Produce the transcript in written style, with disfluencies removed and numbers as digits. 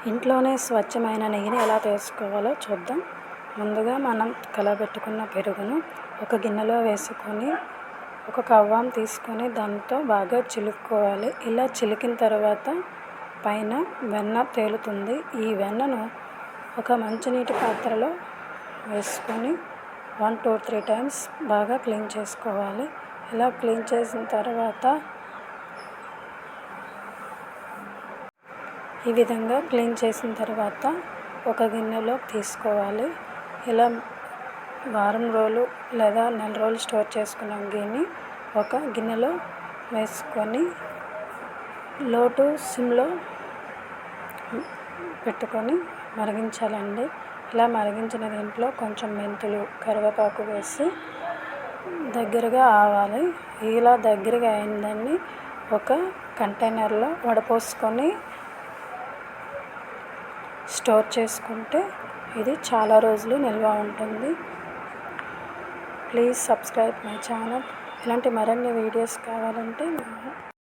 ఇంట్లోనే స్వచ్ఛమైన నెయ్యిని ఎలా చేసుకోవాలో చూద్దాం. ముందుగా మనం కలబెట్టుకున్న పెరుగును ఒక గిన్నెలో వేసుకొని ఒక కవ్వం తీసుకొని దాంతో బాగా చిలుక్కోవాలి. ఇలా చిలికిన తర్వాత పైన వెన్న తేలుతుంది. ఈ వెన్నను ఒక మంచినీటి పాత్రలో వేసుకొని 1 to 3 times బాగా క్లీన్ చేసుకోవాలి. ఇలా క్లీన్ చేసిన తర్వాత ఈ విధంగా క్లీన్ చేసిన తర్వాత ఒక గిన్నెలో తీసుకోవాలి. ఇలా వారం రోజులు లేదా నెల రోజులు స్టోర్ చేసుకున్న గిన్నె ఒక గిన్నెలో వేసుకొని లో టు సిమ్లో పెట్టుకొని మరిగించాలండి. ఇలా మరిగించిన దీంట్లో కొంచెం మెంతులు, కరివేపాకు వేసి దగ్గరగా ఆవాలి. ఇలా దగ్గరగా అయిందాన్ని ఒక కంటైనర్లో వడపోసుకొని స్టోర్ చేసుకుంటే ఇది చాలా రోజులు నిల్వ ఉంటుంది. Please subscribe my channel. ఇలాంటి మరిన్ని వీడియోస్ కావాలంటే